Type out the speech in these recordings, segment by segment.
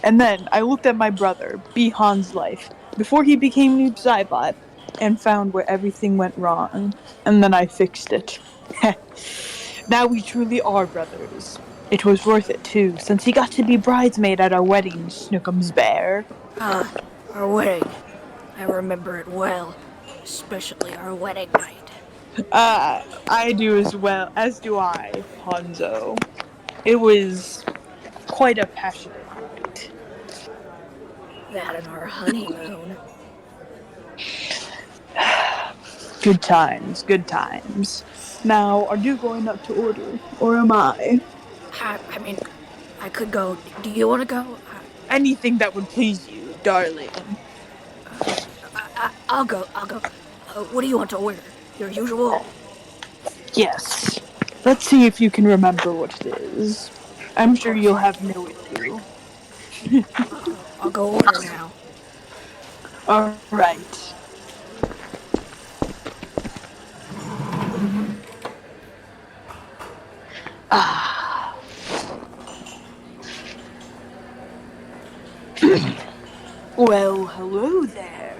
And then I looked at my brother, B. Han's life, before he became Noob Saibot, and found where everything went wrong. And then I fixed it. Now we truly are brothers. It was worth it too, since he got to be bridesmaid at our wedding, Snookums Bear. Ah, our wedding. I remember it well, especially our wedding night. I do as well, as do I, Hanzo. It was quite a passionate night. That and our honeymoon. Good times, good times. Now, are you going up to order, or am I? I mean, I could go. Do you want to go? Anything that would please you, darling. I'll go. I'll go. What do you want to order? Your usual? Yes. Let's see if you can remember what it is. I'm sure you'll have no issue. I'll go order now. Alright. Ah. Well, hello there,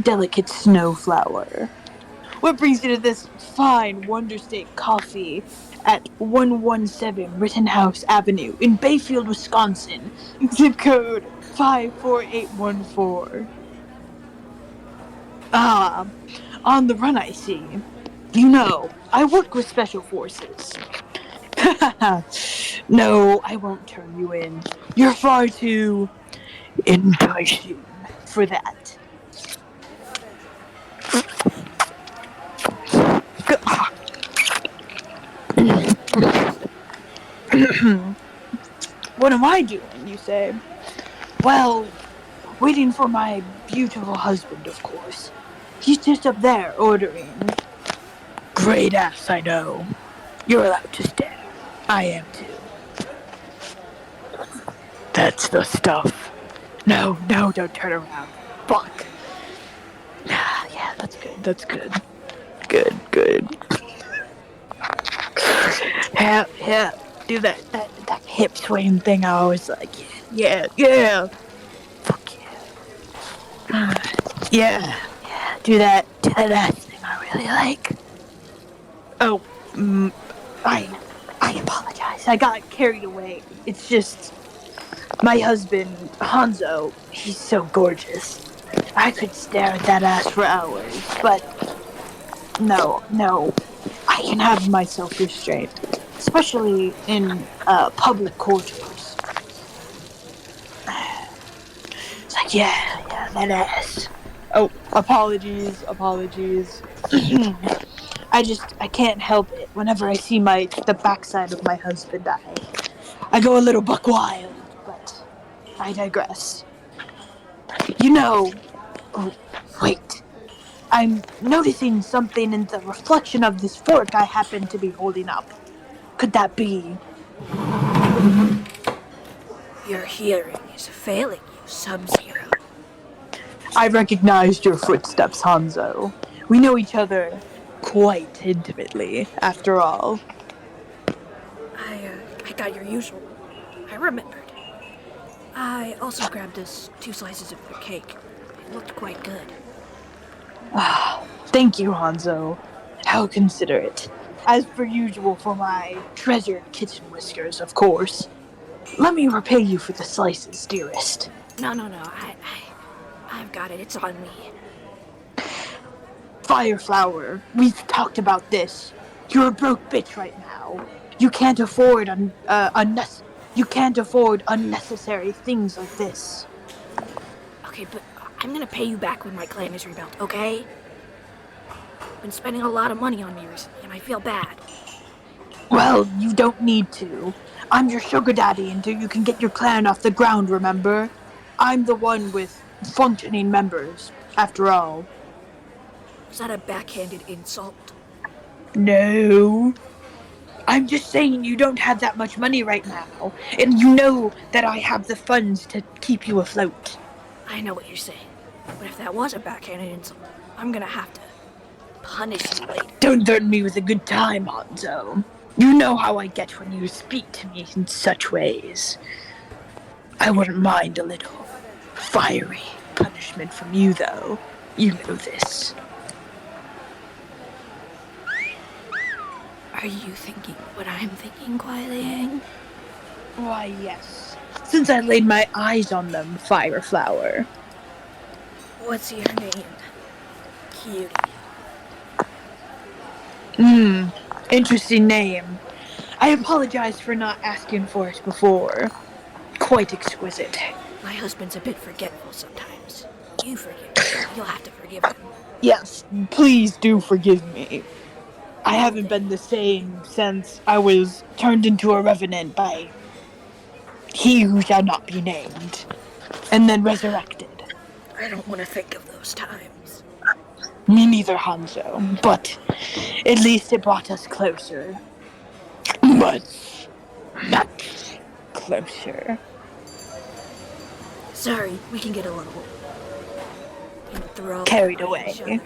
delicate snowflower. What brings you to this fine Wonder State coffee at 117 Rittenhouse Avenue in Bayfield, Wisconsin, zip code 54814? Ah, on the run, I see. You know, I work with special forces. No, I won't turn you in. You're far too enticing for that. What am I doing, you say? Well, waiting for my beautiful husband, of course. He's just up there ordering. Great ass, I know. You're allowed to stare. I am too. That's the stuff. No, no, don't turn around. Fuck. Yeah, that's good. That's good. Good, good. Yeah, yeah. Do that hip swing thing I always like. Yeah, yeah. Fuck yeah. Yeah, yeah. Do that ass thing I really like. Oh, I apologize. I got carried away. It's just my husband Hanzo. He's so gorgeous. I could stare at that ass for hours, but no, no. I can have my self-restraint, especially in public quarters. It's like, yeah, that ass. Oh, apologies, apologies. I can't help it. Whenever I see the backside of my husband, I go a little buck wild. But I digress. You know, oh, wait. I'm noticing something in the reflection of this fork I happen to be holding up. Could that be? Your hearing is failing you, Sub-Zero. I recognized your footsteps, Hanzo. We know each other quite intimately, after all. I got your usual. I remembered. I also grabbed us 2 slices of your cake. It looked quite good. Thank you, Hanzo. How considerate. As per usual for my treasured kitchen whiskers, of course. Let me repay you for the slices, dearest. No. I've got it. It's on me. Fireflower, we've talked about this. You're a broke bitch right now. You can't afford unnecessary things like this. Okay, but I'm gonna pay you back when my clan is rebuilt, okay? Been spending a lot of money on me recently, and I feel bad. Well, you don't need to. I'm your sugar daddy until you can get your clan off the ground, remember? I'm the one with functioning members, after all. Was that a backhanded insult? No. I'm just saying you don't have that much money right now, and you know that I have the funds to keep you afloat. I know what you're saying, but if that was a backhanded insult, I'm gonna have to punish you later. Don't threaten me with a good time, Hanzo. You know how I get when you speak to me in such ways. I wouldn't mind a little fiery punishment from you, though. You know this. Are you thinking what I'm thinking, Kuai Liang? Why, yes. Since I laid my eyes on them, Fire Flower. What's your name, cutie? Interesting name. I apologize for not asking for it before. Quite exquisite. My husband's a bit forgetful sometimes. You forgive me. You'll have to forgive him. Yes, please do forgive me. I haven't been the same since I was turned into a revenant by he who shall not be named, and then resurrected. I don't want to think of those times. Me neither, Hanzo, but at least it brought us closer. Much closer. Sorry, we can get a little enthralled Carried by away. each other.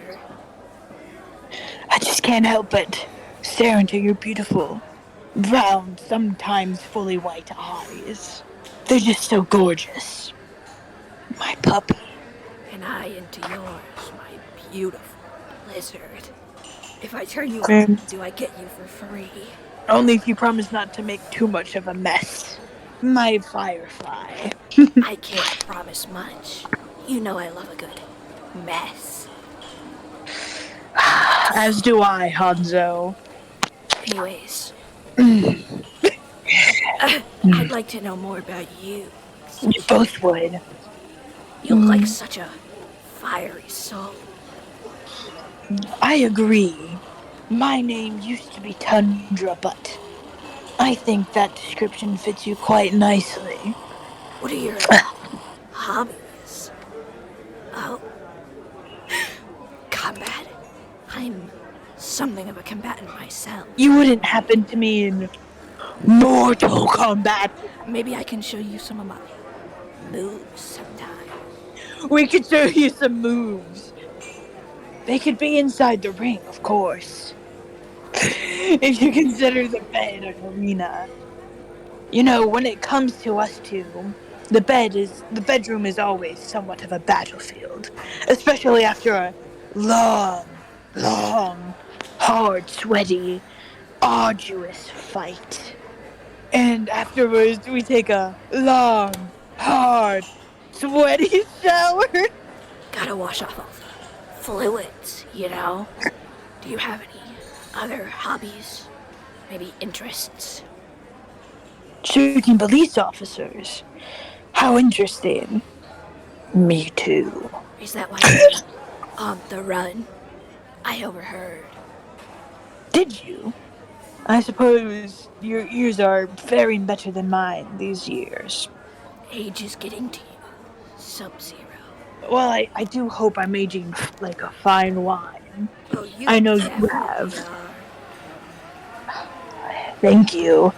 I just can't help but stare into your beautiful, brown, sometimes fully white eyes. They're just so gorgeous. My puppy. And I into yours, my beautiful lizard. If I turn you Mm. on, do I get you for free? Only if you promise not to make too much of a mess. My firefly. I can't promise much. You know I love a good mess. As do I, Hanzo. Anyways, I'd like to know more about you. We both would. You look like such a fiery soul. I agree. My name used to be Tundra, but I think that description fits you quite nicely. What are your hobbies? Oh, combat. I'm something of a combatant myself. You wouldn't happen to me in Mortal Kombat. Maybe I can show you some of my moves sometime. We could show you some moves. They could be inside the ring, of course. If you consider the bed an arena. You know, when it comes to us two, the bedroom is always somewhat of a battlefield. Especially after a long, hard, sweaty, arduous fight. And afterwards we take a long, hard, sweaty shower. Gotta wash off all the fluids, you know? Do you have any other hobbies? Maybe interests? Shooting police officers. How interesting. Me too. Is that why you're on the run? I overheard. Did you? I suppose your ears are faring better than mine these years. Age is getting to you. Sub-Zero. Well, I do hope I'm aging like a fine wine. Oh, you I know you definitely have. are. Thank you.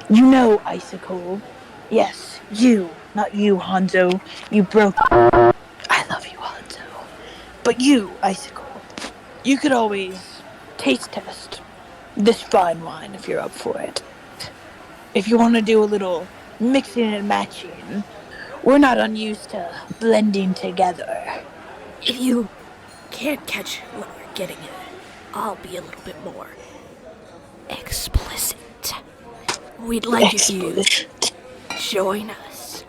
You know, Icicle. Yes, you. Not you, Hanzo. You broke. I love you, Hanzo. But you, Icicle. You could always taste test this fine wine if you're up for it. If you want to do a little mixing and matching, we're not unused to blending together. If you can't catch what we're getting at, I'll be a little bit more explicit. We'd like you to join us.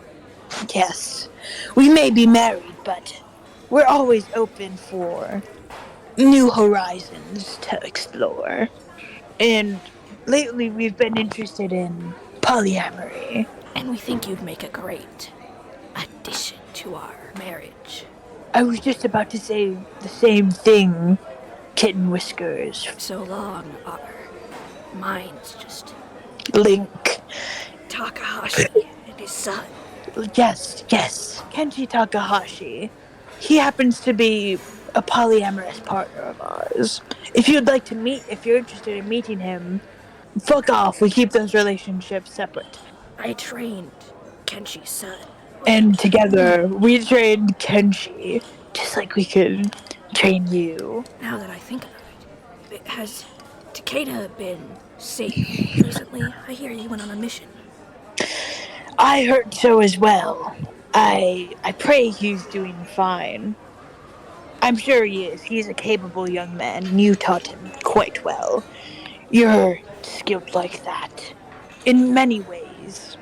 Yes, we may be married, but we're always open for new horizons to explore. And lately we've been interested in polyamory. And we think you'd make a great addition to our marriage. I was just about to say the same thing, Kitten Whiskers. So long, our minds just Link. Takahashi and his son. Yes. Kenji Takahashi. He happens to be a polyamorous partner of ours. If you're interested in meeting him, fuck off. We keep those relationships separate. I trained Kenshi's son. And together, we trained Kenshi, just like we could train you. Now that I think of it, has Takeda been safe recently? I hear you went on a mission. I heard so as well. I pray he's doing fine. I'm sure he is. He's a capable young man, and you taught him quite well. You're skilled like that. In many ways.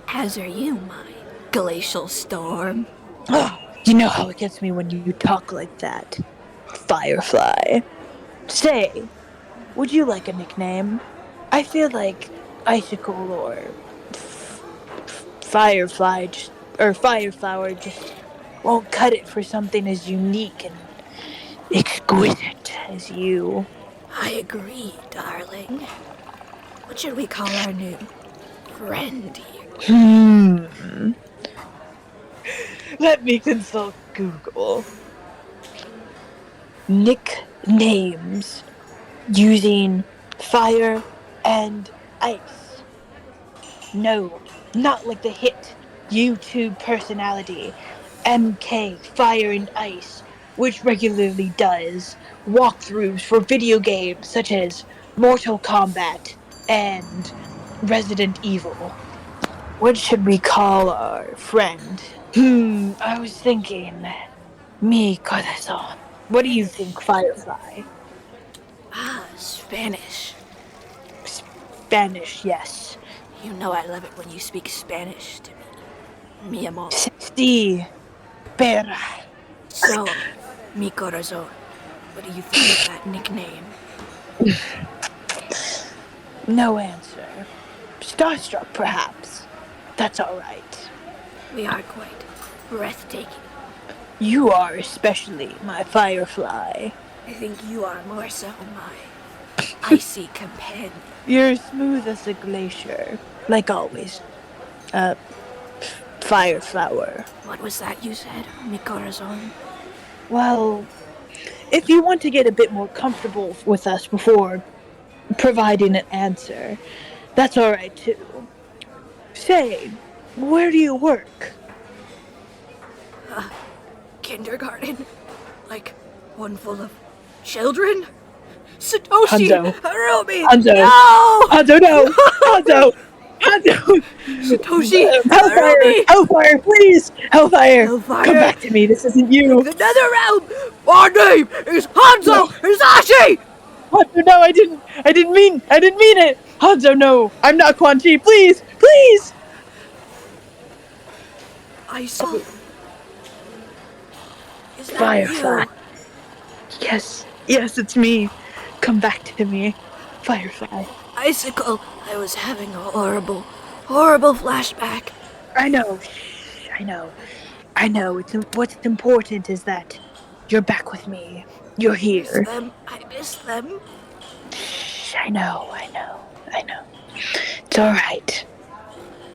As are you, my glacial storm. Oh, you know how it gets me when you talk like that. Firefly. Say, would you like a nickname? I feel like Icicle or Firefly just, or Fireflower just won't cut it for something as unique and exquisite as you. I agree, darling. What should we call our new friend here? Let me consult Google. Nicknames using fire and ice. No, not like the hit YouTube personality MK Fire and Ice, which regularly does walkthroughs for video games such as Mortal Kombat and Resident Evil. What should we call our friend? I was thinking. Mi corazón. What do you think, Firefly? Spanish. Spanish, yes. You know I love it when you speak Spanish to me. Mi amor. Si, pera. So, mi corazón, what do you think of that nickname? No answer. Starstruck, perhaps. That's all right. We are quite breathtaking. You are especially my Firefly. I think you are more so my icy companion. You're smooth as a glacier, like always. Fireflower. What was that you said, mi corazón? Well, if you want to get a bit more comfortable with us before providing an answer, that's all right too. Say, where do you work? Kindergarten? Like one full of children? Satoshi! Hanzo. Harumi! Hanzo. No! Hanzo, no! Hanzo! Hanzo! Satoshi! Hellfire! Harumi! Hellfire, please! Hellfire! Hellfire! Come back to me, this isn't you! The Nether Realm! My name is Hanzo Hisashi! Hanzo, no, I didn't mean it! Hanzo, no! I'm not Quan Chi, please! Please! I saw. Is that Firefly. you? Yes, it's me. Come back to me, Firefly. Icicle, I was having a horrible flashback. I know. What's important is that you're back with me. You're here. I miss them. I know. It's all right.